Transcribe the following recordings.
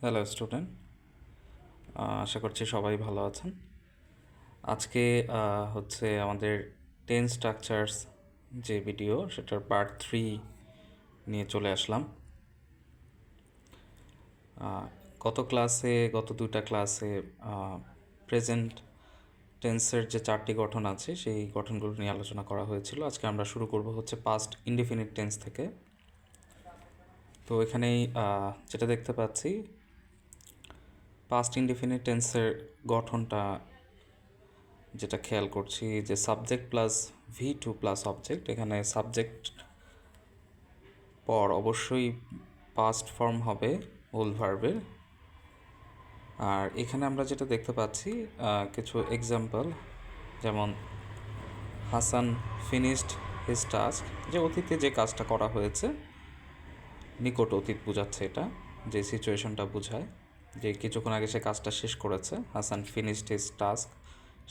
Hello student, আশা করছি সবাই ভালো আছেন। আজকে হচ্ছে আমাদের টেন্স স্ট্রাকচারস যে ভিডিও সেটার পার্ট 3 নিয়ে চলে আসলাম। গত দুইটা ক্লাসে প্রেজেন্ট টেন্সের যে 4টি গঠন আছে সেই গঠনগুলো নিয়ে আলোচনা করা হয়েছিল। আজকে আমরা শুরু করব হচ্ছে পাস্ট ইনডিফিনিট টেন্স থেকে। তো এখানেই যেটা দেখতে পাচ্ছি, পাস্ট ইনডিফিনিট টেন্সের গঠনটা যেটা খেয়াল করছি যে subject plus V2 plus object. এখানে সাবজেক্ট পর অবশ্যই পাস্ট ফর্ম হবে ওল ভার্বের। আর এখানে আমরা যেটা দেখতে পাচ্ছি কিছু এক্সাম্পল, যেমন হাসান ফিনিশড হিজ টাস্ক, যে অতীতে যে কাজটা করা হয়েছে, নিকট অতীত বোঝাচ্ছে এটা, যে সিচুয়েশনটা বোঝায় যে কিছুক্ষণ আগে সে কাজটা শেষ করেছে। Hasan finished his task,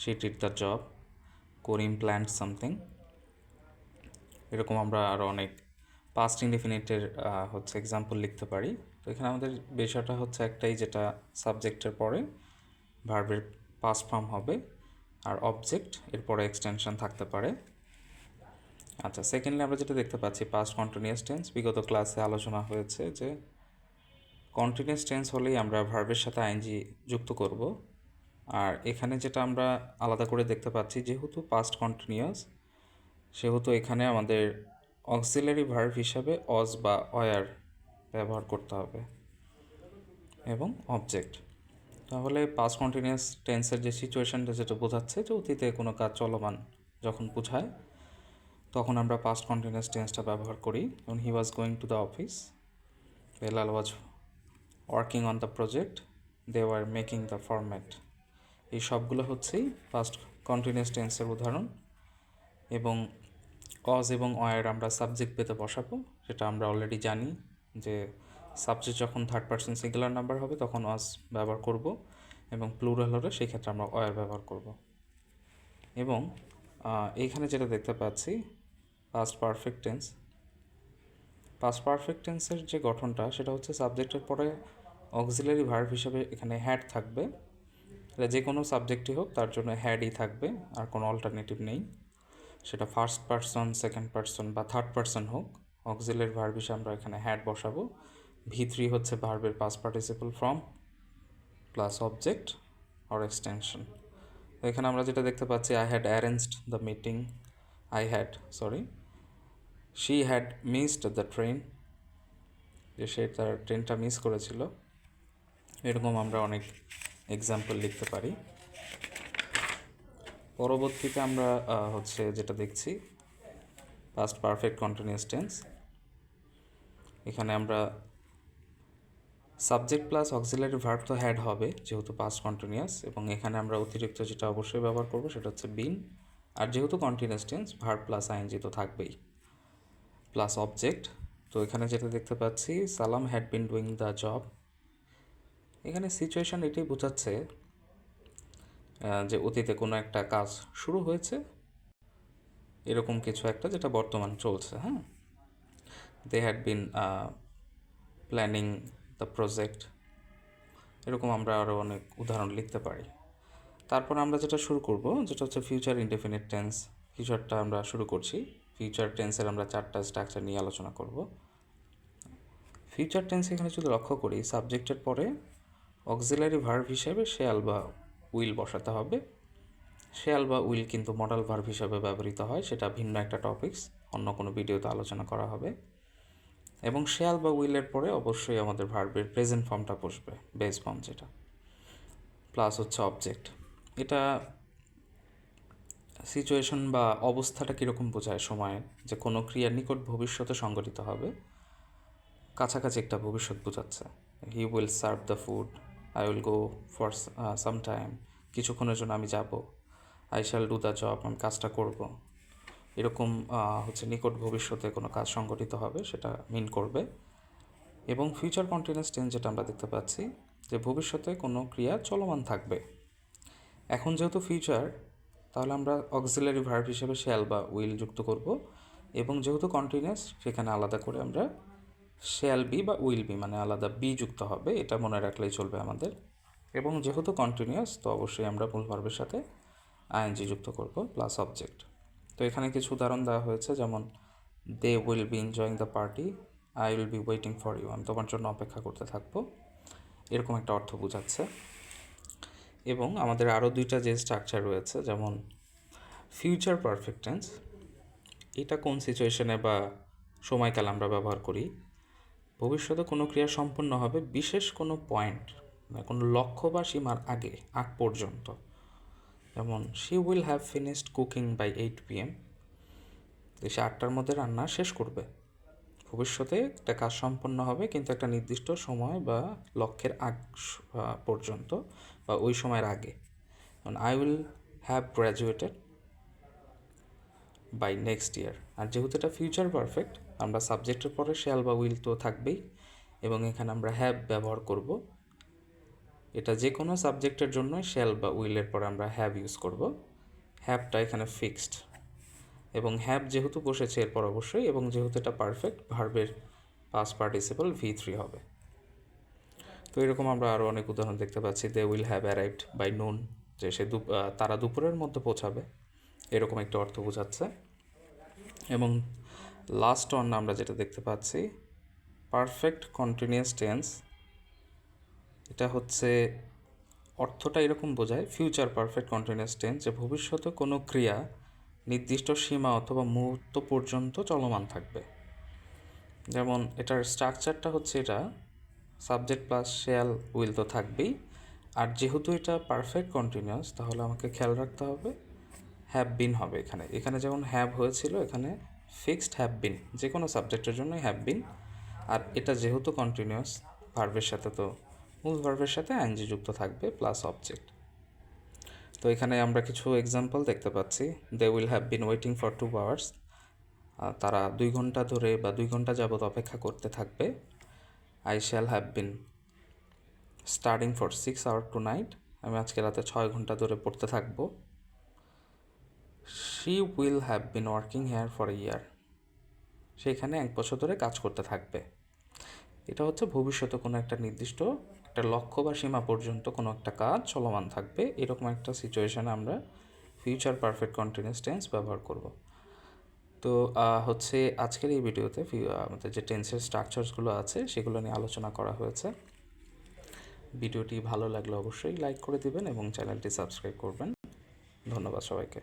she did the job, Karim planned something. এরকম আমরা আরও অনেক পাস্ট ইনডিফিনিটের হচ্ছে এক্সাম্পল লিখতে পারি। তো এখানে আমাদের বিষয়টা হচ্ছে একটাই, যেটা সাবজেক্টের পরে ভার্বের পাস্ট ফর্ম হবে আর অবজেক্ট এরপরে এক্সটেনশন থাকতে পারে। আচ্ছা, সেকেন্ডলি আমরা যেটা দেখতে পাচ্ছি পাস্ট কন্টিনিউয়াস টেন্স। বিগত ক্লাসে আলোচনা হয়েছে যে কন্টিনিউয়াস টেন্স হলেই আমরা ভার্বের সাথে আইএনজি যুক্ত করব। আর এখানে যেটা আমরা আলাদা করে দেখতে পাচ্ছি, যেহেতু পাস্ট কন্টিনিউয়াস সেহেতু এখানে আমাদের অক্সিলারি ভার্ব হিসাবে অজ বা অয়ার ব্যবহার করতে হবে এবং অবজেক্ট। তাহলে পাস্ট কন্টিনিউয়াস টেন্সের যে সিচুয়েশনটা যেটা বোঝাচ্ছে যে অতীতে কোনো কাজ চলমান যখন বোঝায়, তখন আমরা পাস্ট কন্টিনিউয়াস টেন্সটা ব্যবহার করি। যেমন he was going to the office, Belal was working on the project, they were making the format. এই সবগুলো হচ্ছেই পাস্ট কন্টিনিউয়াস টেন্সের উদাহরণ। এবং কজ এবং অয়ার আমরা সাবজেক্ট পেতে বসাবো, সেটা আমরা অলরেডি জানি যে সাবজেক্ট যখন থার্ড পারসন সিঙ্গুলার নাম্বার হবে তখন অজ ব্যবহার করব, এবং প্লুরাল হলে সেই ক্ষেত্রে আমরা অয়ার ব্যবহার করব। এবং এইখানে যেটা দেখতে পাচ্ছি past perfect tense, past perfect টেন্সের যে গঠনটা সেটা হচ্ছে সাবজেক্টের পরে অক্সিলারি ভার্ব হিসেবে এখানে হ্যাড থাকবে। যে কোনো সাবজেক্টই হোক তার জন্য হ্যাডই থাকবে, আর কোনো অল্টারনেটিভ নেই। সেটা ফার্স্ট পারসন, সেকেন্ড পারসন বা থার্ড পারসন হোক, অক্সিলারি ভার্ব হিসেবে আমরা এখানে হ্যাড বসাবো। V3 হচ্ছে ভার্বের past participle form plus object or extension. এখানে আমরা যেটা দেখতে পাচ্ছি, I had arranged the meeting, she had missed the train, যে সে তার ট্রেনটা মিস করেছিল। এরকম আমরা অনেক এক্সাম্পল লিখতে পারি। পরবর্তীতে আমরা হচ্ছে যেটা দেখছি পাস্ট পারফেক্ট কন্টিনিউয়াস টেন্স। এখানে আমরা সাবজেক্ট প্লাস অক্সিলারি ভার্ব তো হ্যাড হবে যেহেতু পাস্ট কন্টিনিউয়াস, এবং এখানে আমরা অতিরিক্ত যেটা অবশ্যই ব্যবহার করবো সেটা হচ্ছে বিন। আর যেহেতু continuous tense, verb plus ING তো থাকবেই, প্লাস অবজেক্ট। তো এখানে যেটা দেখতে পাচ্ছি, সালাম had been doing the job. এখানে সিচুয়েশন এটাই বোঝাচ্ছে যে অতীতে কোনো একটা কাজ শুরু হয়েছে, এরকম কিছু একটা যেটা বর্তমান চলছে। হ্যাঁ, they had been planning the project. এরকম আমরা আরও অনেক উদাহরণ লিখতে পারি। তারপর আমরা যেটা শুরু করব যেটা হচ্ছে ফিউচার ইনডেফিনিট টেন্স। ফিউচারটা আমরা শুরু করছি। ফিউচার টেন্সের আমরা 4টা স্ট্রাকচার নিয়ে আলোচনা করব। ফিউচার টেন্স এখানে যদি লক্ষ্য করি, সাবজেক্টের পরে অক্সিলারি ভার্ব হিসেবে শেয়াল বা উইল বসাতে হবে। শেয়াল বা উইল কিন্তু মডাল ভার্ব হিসেবে ব্যবহৃত হয়, সেটা ভিন্ন একটা টপিকস, অন্য কোনো ভিডিওতে আলোচনা করা হবে। এবং শেয়াল বা উইলের পরে অবশ্যই আমাদের ভার্বের প্রেজেন্ট ফর্মটা বসবে, বেস ফর্ম যেটা, প্লাস হচ্ছে অবজেক্ট। এটা সিচুয়েশন বা অবস্থাটা কীরকম বোঝায় সময়ের, যে কোনো ক্রিয়া নিকট ভবিষ্যতে সংঘটিত হবে, কাছাকাছি একটা ভবিষ্যৎ বোঝাচ্ছে। He will serve the food, I will go for some time, কিছুক্ষণের জন্য আমি যাব। I shall do the job, আমি কাজটা করব। এরকম হচ্ছে নিকট ভবিষ্যতে কোনো কাজ সংঘটিত হবে সেটা মিন করবে। এবং ফিউচার কন্টিনিউয়াস টেন্স যেটা আমরা দেখতে পাচ্ছি, যে ভবিষ্যতে কোনো ক্রিয়া চলমান থাকবে। এখন যেহেতু ফিউচার, তাহলে আমরা অক্সিলারি ভার্ব হিসেবে শ্যাল বা উইল যুক্ত করব, এবং যেহেতু কন্টিনিউয়াস সেখানে আলাদা করে আমরা শ্যাল বি বা উইল বি মানে আলাদা বি যুক্ত হবে, এটা মনে রাখলেই চলবে আমাদের। এবং যেহেতু কন্টিনিউয়াস, তো অবশ্যই আমরা মূল ভার্বের সাথে আইএনজি যুক্ত করব প্লাস অবজেক্ট। তো এখানে কিছু উদাহরণ দেওয়া হয়েছে, যেমন they will be enjoying the party, I will be waiting for you, আমি তোমার জন্য অপেক্ষা করতে থাকবো, এরকম একটা অর্থ বোঝাচ্ছে। এবং আমাদের আরও দুইটা যে স্ট্রাকচার রয়েছে, যেমন ফিউচার পারফেক্ট টেন্স, এটা কোন সিচুয়েশনে বা সময়কাল আমরা ব্যবহার করি? ভবিষ্যতে কোনো ক্রিয়া সম্পন্ন হবে বিশেষ কোনো পয়েন্ট, মানে কোনো লক্ষ্য বা সীমার আগ পর্যন্ত। যেমন she will have finished cooking by 8 PM, সে 8টার মধ্যে রান্না শেষ করবে। ভবিষ্যতে একটা কাজ সম্পন্ন হবে, কিন্তু একটা নির্দিষ্ট সময় বা লক্ষ্যের পর্যন্ত বা ওই সময়ের আগে। I will have graduated by next year. আর যেহেতু এটা ফিউচার পারফেক্ট, আমরা সাবজেক্টের পরে শ্যাল বা উইল তো থাকবেই, এবং এখানে আমরা হ্যাভ ব্যবহার করব। এটা যে কোনো সাবজেক্টের জন্য শ্যাল বা উইলের পরে আমরা হ্যাভ ইউজ করব। হ্যাভটা এখানে ফিক্সড, এবং হ্যাভ যেহেতু বসেছে এরপর অবশ্যই, এবং যেহেতু এটা পারফেক্ট, ভার্বের পাস্ট পার্টিসিপল V3 হবে। তো এরকম আমরা আরও অনেক উদাহরণ দেখতে পাচ্ছি। They will have arrived by noon, যে সে তারা দুপুরের মধ্যে পৌঁছাবে, এরকম একটা অর্থ বোঝাচ্ছে। এবং লাস্ট ওয়ান আমরা যেটা দেখতে পাচ্ছি, পারফেক্ট কন্টিনিউয়াস টেন্স, এটা হচ্ছে অর্থটা এরকম বোঝায়, ফিউচার পারফেক্ট কন্টিনিউয়াস টেন্স, যে ভবিষ্যতে কোনো ক্রিয়া নির্দিষ্ট সীমা অথবা মুহূর্ত পর্যন্ত চলমান থাকবে। যেমন এটার স্ট্রাকচারটা হচ্ছে, এটা সাবজেক্ট প্লাস শ্যাল উইল তো থাকবেই, আর যেহেতু এটা পারফেক্ট কন্টিনিউয়াস, তাহলে আমাকে খেয়াল রাখতে হবে হ্যাভ বিন হবে এখানে। এখানে যেমন হ্যাভ হয়েছিল, এখানে ফিক্সড হ্যাভ বিন, যে কোনো সাবজেক্টের জন্যই হ্যাভ বিন। আর এটা যেহেতু কন্টিনিউয়াস, ভার্বের সাথে তো মূল ভার্বের সাথে আইএনজি যুক্ত থাকবে প্লাস অবজেক্ট। তো এখানে আমরা কিছু এক্সাম্পল দেখতে পাচ্ছি। They will have been waiting for 2 hours, তারা 2 ঘন্টা ধরে বা 2 ঘন্টা যাবৎ অপেক্ষা করতে থাকবে। I shall have been studying for 6 hours tonight, আমি আজকে রাতে 6 ঘন্টা ধরে পড়তে থাকবো। She will have been working here for a year, সেখানে 1 বছর ধরে কাজ করতে থাকবে। এটা হচ্ছে ভবিষ্যতে কোনো একটা নির্দিষ্ট একটা লক্ষ্য বা সীমা পর্যন্ত কোনো একটা কাজ চলমান থাকবে, এরকম একটা সিচুয়েশানে আমরা ফিউচার পারফেক্ট কন্টিনিউয়াস টেন্স ব্যবহার করব। তো হচ্ছে আজকের এই ভিডিওতে আমাদের যে টেন্সের স্ট্রাকচারসগুলো আছে সেগুলো নিয়ে আলোচনা করা হয়েছে। ভিডিওটি ভালো লাগলে অবশ্যই লাইক করে দিবেন এবং চ্যানেলটি সাবস্ক্রাইব করবেন। ধন্যবাদ সবাইকে।